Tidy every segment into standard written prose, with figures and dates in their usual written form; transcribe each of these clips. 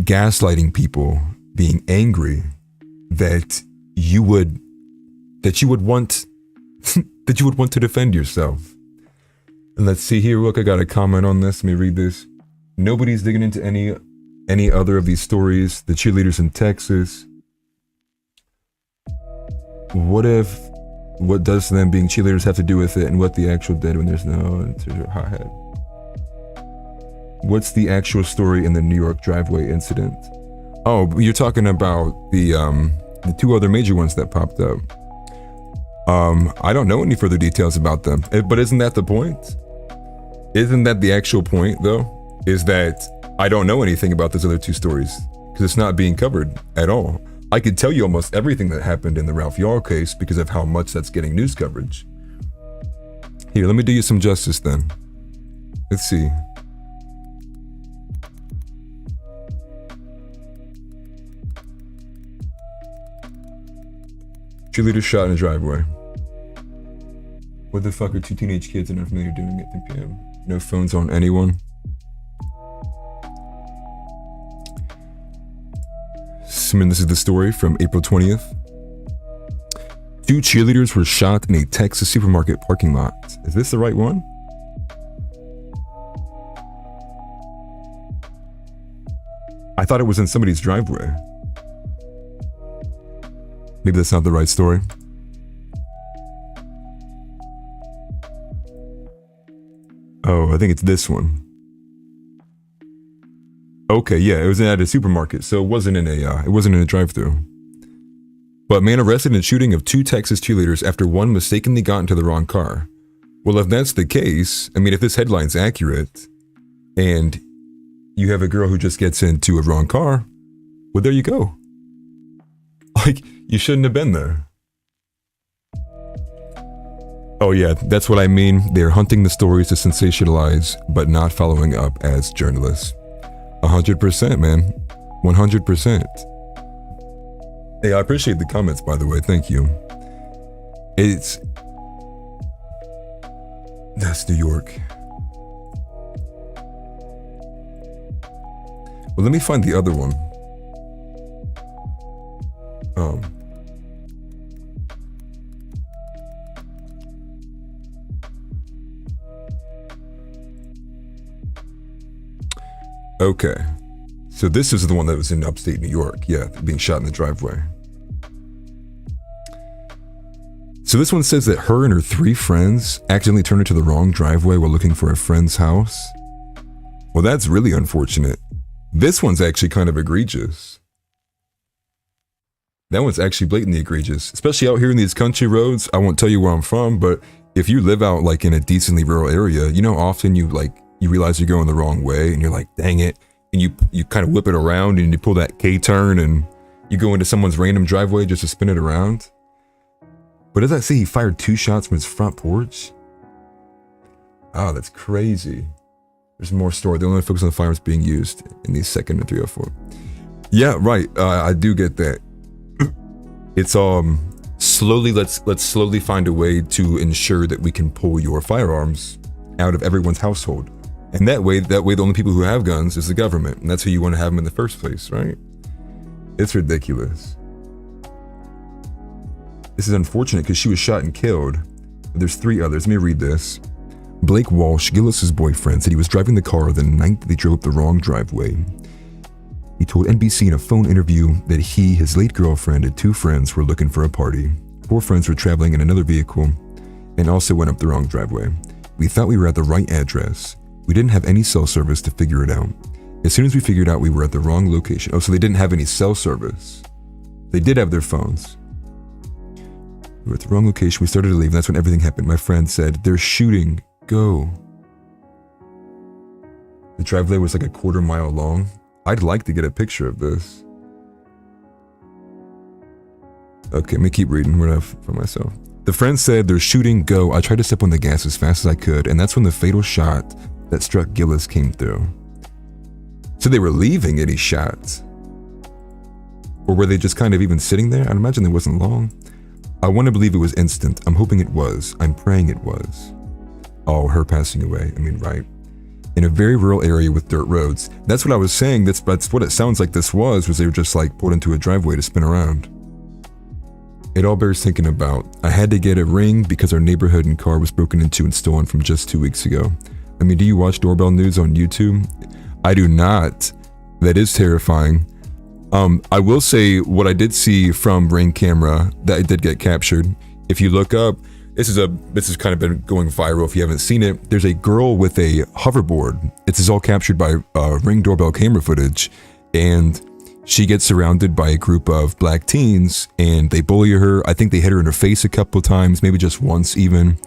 gaslighting people, being angry that you would want that you would want to defend yourself. And let's see here. Look, I got a comment on this. Let me read this. Nobody's digging into any other of these stories. The cheerleaders in Texas. What does them being cheerleaders have to do with it, and what the actual did when there's no hothead? What's the actual story in the New York driveway incident? Oh, you're talking about the two other major ones that popped up. I don't know any further details about them, but isn't that the point? Isn't that the actual point, though? Is that I don't know anything about those other two stories because it's not being covered at all. I could tell you almost everything that happened in the Ralph Yarl case because of how much that's getting news coverage. Here, let me do you some justice then. Let's see. Cheerleader shot in a driveway. What the fuck are two teenage kids and unfamiliar doing at 3 p.m.? No phones on anyone. Assuming this is the story from April 20th. 2 cheerleaders were shot in a Texas supermarket parking lot. Is this the right one? I thought it was in somebody's driveway. Maybe that's not the right story. Oh, I think it's this one. Okay, yeah, it was at a supermarket, so it wasn't in a drive-thru. But man arrested in shooting of 2 Texas cheerleaders after one mistakenly got into the wrong car. Well, if that's the case, I mean, if this headline's accurate, and you have a girl who just gets into a wrong car, well, there you go. Like, you shouldn't have been there. Oh yeah, that's what I mean. They're hunting the stories to sensationalize, but not following up as journalists. 100%, man. 100%. Hey, I appreciate the comments, by the way. Thank you. That's New York. Well, let me find the other one. Okay, so this is the one that was in upstate New York. Yeah, being shot in the driveway. So this one says that her and her 3 friends accidentally turned into the wrong driveway while looking for a friend's house. Well, that's really unfortunate. This one's actually kind of egregious. That one's actually blatantly egregious, especially out here in these country roads. I won't tell you where I'm from, but if you live out like in a decently rural area, you know, often you realize you're going the wrong way and you're like, dang it. And you kind of whip it around and you pull that K-turn and you go into someone's random driveway just to spin it around. But does that say he fired 2 shots from his front porch? Oh, that's crazy. There's more story. The only focus on the firearms being used in the 2nd and 304. Yeah, right. I do get that. It's slowly. Let's slowly find a way to ensure that we can pull your firearms out of everyone's household, and that way the only people who have guns is the government, and that's who you want to have them in the first place, right? It's ridiculous. This is unfortunate because she was shot and killed. There's 3 others. Let me read this. Blake Walsh, Gillis's boyfriend, said he was driving the car the night that they drove up the wrong driveway. He told NBC in a phone interview that he, his late girlfriend, and 2 friends were looking for a party. 4 friends were traveling in another vehicle and also went up the wrong driveway. We thought we were at the right address. We didn't have any cell service to figure it out. As soon as we figured out we were at the wrong location. Oh, so they didn't have any cell service. They did have their phones. We were at the wrong location. We started to leave, and that's when everything happened. My friend said, "They're shooting. Go." The driveway was like a 1/4 mile long. I'd like to get a picture of this. Okay, let me keep reading for myself. The friend said, "They're shooting. Go." I tried to step on the gas as fast as I could, and that's when the fatal shot that struck Gillis came through. So they were leaving and he shot. Or were they just kind of even sitting there? I'd imagine it wasn't long. I want to believe it was instant. I'm hoping it was. I'm praying it was. Oh, her passing away. I mean, right. in a very rural area with dirt roads. That's what I was saying. That's what it sounds like this was they were just like pulled into a driveway to spin around. It all bears thinking about. I had to get a ring because our neighborhood and car was broken into and stolen from just 2 weeks ago. I mean, do you watch doorbell news on YouTube? I do not. That is terrifying. I will say what I did see from Ring camera that it did get captured. If you look up, this has kind of been going viral if you haven't seen it. There's a girl with a hoverboard. This is all captured by Ring doorbell camera footage, and she gets surrounded by a group of black teens and they bully her. I think they hit her in her face a couple of times, maybe just once even.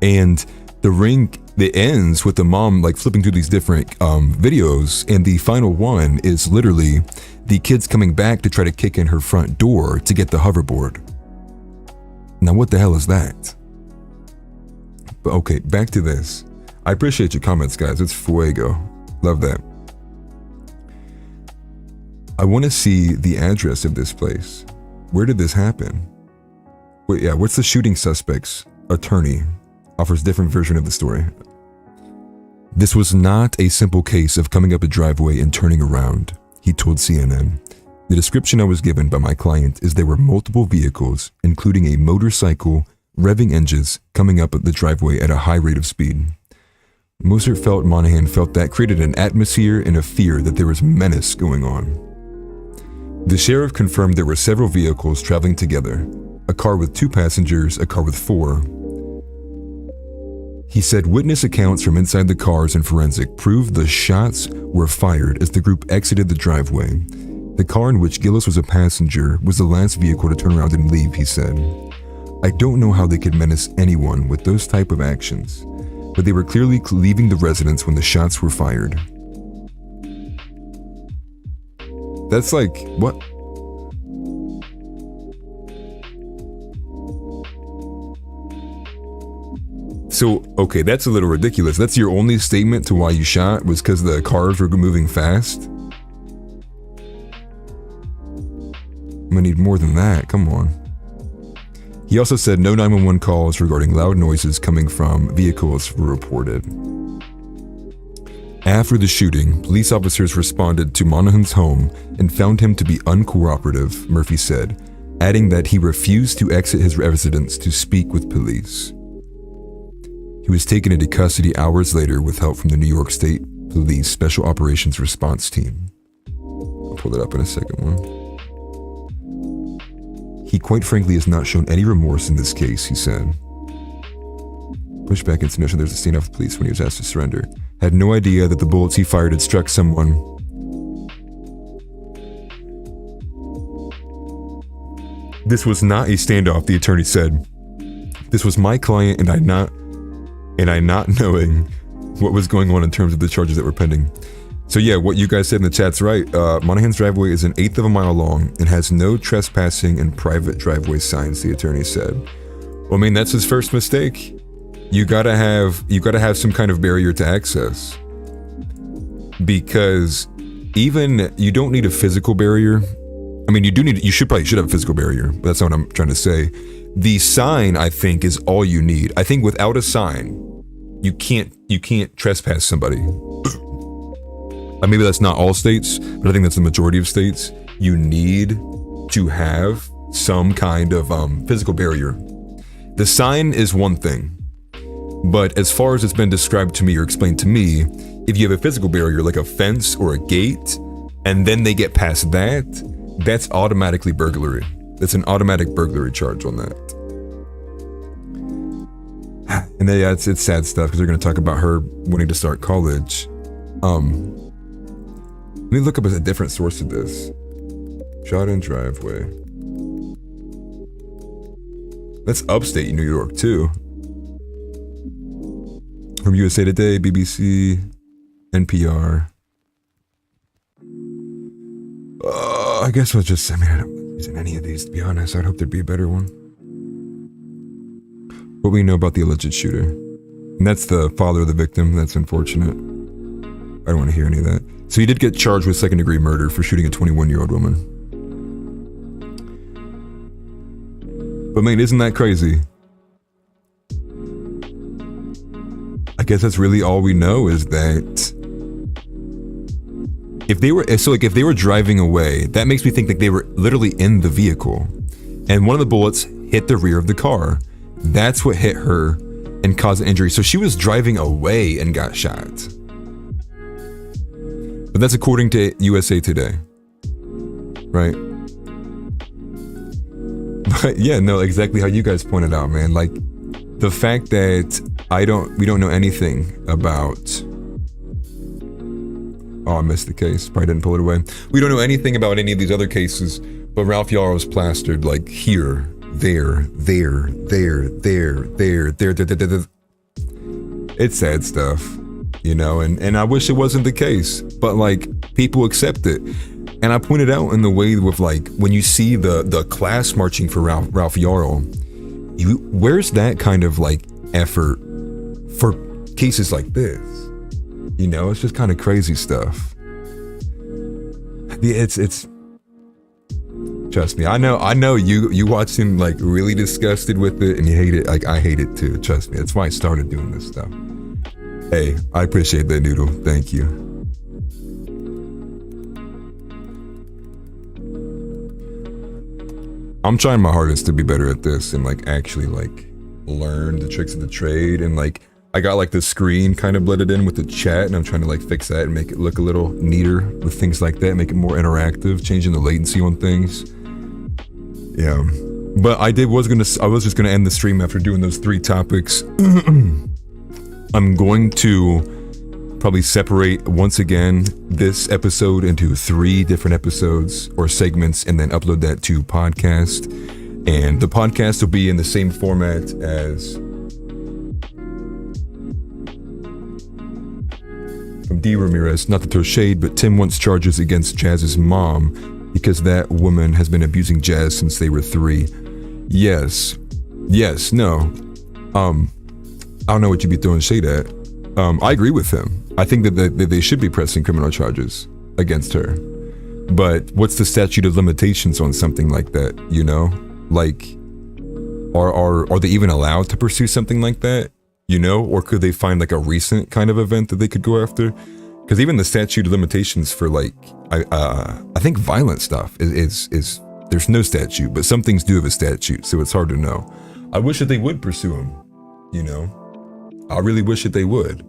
And the Ring, it ends with the mom like flipping through these different videos, and the final one is literally the kids coming back to try to kick in her front door to get the hoverboard. Now what the hell is that? But okay, back to this. I appreciate your comments, guys. It's fuego. Love that. I want to see the address of this place. Where did this happen? Wait, yeah, what's the shooting suspect's attorney? Offers different version of the story. This was not a simple case of coming up a driveway and turning around, he told CNN. The description I was given by my client is there were multiple vehicles, including a motorcycle, revving engines, coming up the driveway at a high rate of speed. Monahan felt that created an atmosphere and a fear that there was menace going on. The sheriff confirmed there were several vehicles traveling together, a car with 2 passengers, a car with 4. He said witness accounts from inside the cars and forensic proved the shots were fired as the group exited the driveway. The car in which Gillis was a passenger was the last vehicle to turn around and leave, he said. I don't know how they could menace anyone with those type of actions, but they were clearly leaving the residence when the shots were fired. That's like, what? So, okay, that's a little ridiculous. That's your only statement to why you shot, was because the cars were moving fast? I'm gonna need more than that, come on. He also said no 911 calls regarding loud noises coming from vehicles were reported. After the shooting, police officers responded to Monahan's home and found him to be uncooperative, Murphy said, adding that he refused to exit his residence to speak with police. He was taken into custody hours later with help from the New York State Police Special Operations Response Team. I'll pull it up in a second one. He quite frankly has not shown any remorse in this case, he said. Pushback into notion there's a standoff with police when he was asked to surrender. Had no idea that the bullets he fired had struck someone. This was not a standoff, the attorney said. This was my client and I not knowing what was going on in terms of the charges that were pending. So yeah, what you guys said in the chat's right. Monahan's driveway is 1/8 of a mile long and has no trespassing and private driveway signs, the attorney said. Well, I mean, that's his first mistake. You gotta have some kind of barrier to access. Because even, you don't need a physical barrier. I mean, you should have a physical barrier, but that's not what I'm trying to say. The sign, I think, is all you need. I think without a sign, you can't trespass somebody. Maybe that's not all states, but I think that's the majority of states. You need to have some kind of physical barrier. The sign is one thing, but as far as it's been described to me or explained to me, if you have a physical barrier like a fence or a gate, and then they get past that, that's automatically burglary. That's an automatic burglary charge on that. And then, yeah, it's sad stuff because they're going to talk about her wanting to start college. Let me look up a different source of this. Shot in driveway. That's upstate New York too. From USA Today, BBC, NPR. I guess I don't use any of these, to be honest. I'd hope there'd be a better one. What we know about the alleged shooter. And that's the father of the victim. That's unfortunate. I don't want to hear any of that. So he did get charged with second-degree murder for shooting a 21-year-old woman. But man, isn't that crazy? I guess that's really all we know, is that if they were driving away, that makes me think that they were literally in the vehicle, and one of the bullets hit the rear of the car. That's what hit her and caused an injury. So she was driving away and got shot. But that's according to USA Today, right? But yeah, no, exactly how you guys pointed out, man. Like the fact that we don't know anything about. Oh, I missed the case. Probably didn't pull it away. We don't know anything about any of these other cases, but Ralph Yarrow was plastered like here, there. It's sad stuff, you know, and I wish it wasn't the case, but like people accept it. And I pointed out in the way with like when you see the class marching for Ralph Yarrow, where's that kind of like effort for cases like this? You know, it's just kind of crazy stuff. It's trust me, I know you watch him like really disgusted with it and you hate it. Like I hate it too, trust me. That's why I started doing this stuff. Hey, I appreciate that, Noodle. Thank you. I'm trying my hardest to be better at this and like actually like learn the tricks of the trade, and like I got like the screen kind of blended in with the chat, and I'm trying to like fix that and make it look a little neater with things like that, make it more interactive, changing the latency on things. Yeah, but I was just gonna end the stream after doing those 3 topics. I'm going to probably separate once again this episode into 3 different episodes or segments, and then upload that to podcast. And the podcast will be in the same format as from D. Ramirez, not to throw shade, but Tim wants charges against Jazz's mom because that woman has been abusing Jazz since they were 3. Yes, no. I don't know what you'd be throwing shade at. I agree with him. I think that they should be pressing criminal charges against her. But what's the statute of limitations on something like that, you know? Like, are they even allowed to pursue something like that? You know, or could they find like a recent kind of event that they could go after? Because even the statute of limitations for like, I think violent stuff is there's no statute, but some things do have a statute, so it's hard to know. I wish that they would pursue him, you know? I really wish that they would.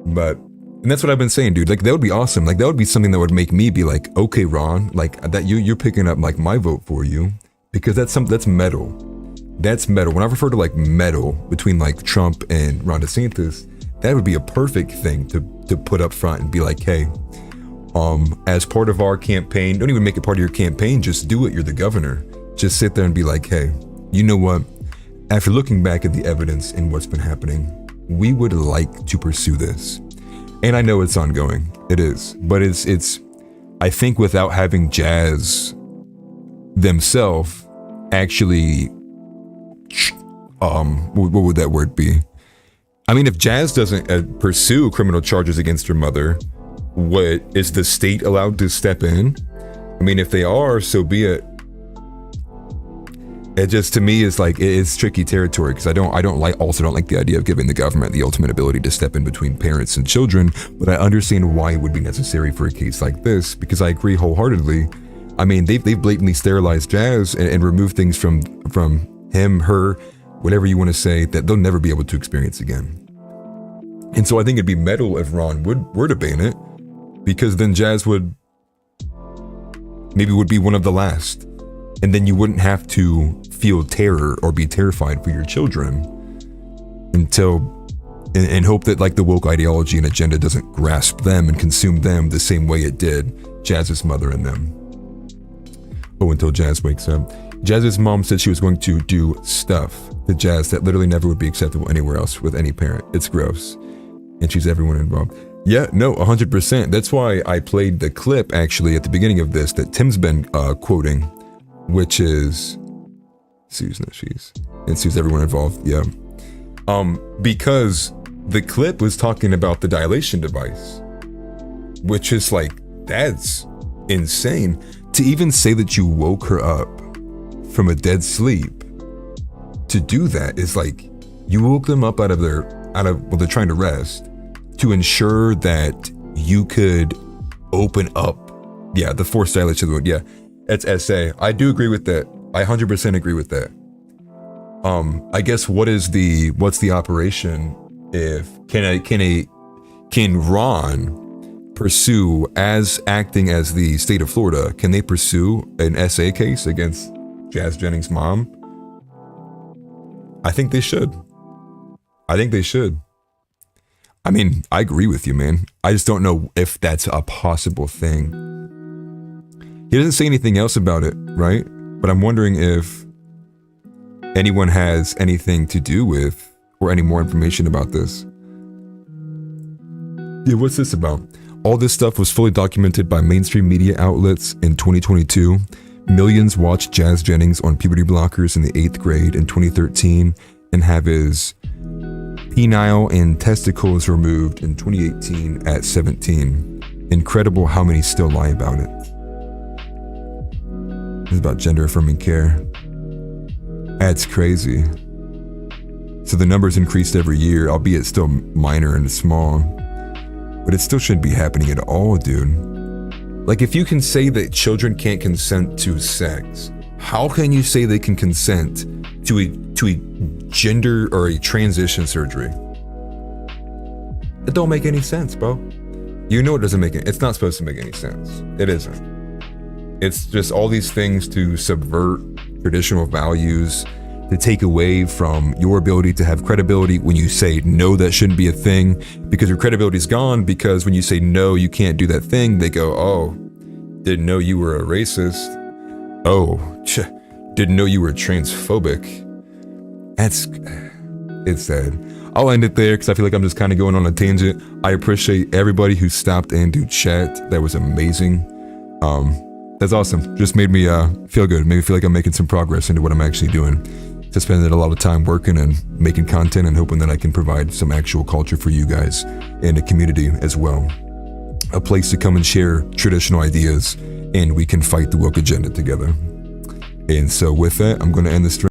But, and that's what I've been saying, dude. Like that would be awesome. Like that would be something that would make me be like, okay, Ron, like that you're picking up like my vote for you, because that's metal. That's metal. When I refer to like metal between like Trump and Ron DeSantis, that would be a perfect thing to put up front and be like, hey, as part of our campaign, don't even make it part of your campaign, just do it. You're the governor. Just sit there and be like, hey, you know what? After looking back at the evidence and what's been happening, we would like to pursue this. And I know it's ongoing. It is. But it's I think without having Jazz themselves actually what would that word be? I mean, if Jazz doesn't pursue criminal charges against her mother, what is the state allowed to step in? I mean, if they are, so be it. It just, to me, is like, it's tricky territory, because I don't like the idea of giving the government the ultimate ability to step in between parents and children, but I understand why it would be necessary for a case like this, because I agree wholeheartedly. I mean, they've blatantly sterilized Jazz and removed things from him, her, whatever you want to say, that they'll never be able to experience again. And so I think it'd be metal if Ron were to ban it, because then Jazz would be one of the last. And then you wouldn't have to feel terror or be terrified for your children and hope that like the woke ideology and agenda doesn't grasp them and consume them the same way it did Jazz's mother and them. Oh, until Jazz wakes up. Jazz's mom said she was going to do stuff to Jazz that literally never would be acceptable anywhere else with any parent. It's gross. And she's everyone involved. Yeah, no, 100%. That's why I played the clip actually at the beginning of this that Tim's been quoting, which is Sue's everyone involved. Yeah. Because the clip was talking about the dilation device, which is like, that's insane. To even say that you woke her up from a dead sleep, to do that is like, you woke them up out of they're trying to rest, to ensure that you could open up, yeah, the forced dilation of the wound. Yeah, it's SA. I do agree with that. I 100% agree with that. I guess what's the operation if can Ron pursue, as acting as the state of Florida, can they pursue an SA case against Jazz Jennings' mom? I think they should. I mean, I agree with you, man. I just don't know if that's a possible thing. He doesn't say anything else about it, right? But I'm wondering if anyone has anything to do with or any more information about this. Yeah, what's this about? All this stuff was fully documented by mainstream media outlets in 2022. Millions watched Jazz Jennings on puberty blockers in the 8th grade in 2013 and have his penile and testicles removed in 2018 at 17. Incredible how many still lie about it. This is about gender affirming care. That's crazy. So the numbers increased every year, albeit still minor and small. But it still shouldn't be happening at all, dude. Like, if you can say that children can't consent to sex, how can you say they can consent to a gender or a transition surgery? It don't make any sense, bro. You know it doesn't make it. It's not supposed to make any sense. It isn't. It's just all these things to subvert traditional values, to take away from your ability to have credibility when you say, no, that shouldn't be a thing, because your credibility is gone. Because when you say, no, you can't do that thing, they go, oh, didn't know you were a racist. Oh, didn't know you were transphobic. It's sad. I'll end it there because I feel like I'm just kind of going on a tangent. I appreciate everybody who stopped in to chat. That was amazing. That's awesome. Just made me feel good. Made me feel like I'm making some progress into what I'm actually doing. Just spending a lot of time working and making content and hoping that I can provide some actual culture for you guys and a community as well. A place to come and share traditional ideas, and we can fight the woke agenda together. And so with that, I'm going to end this stream.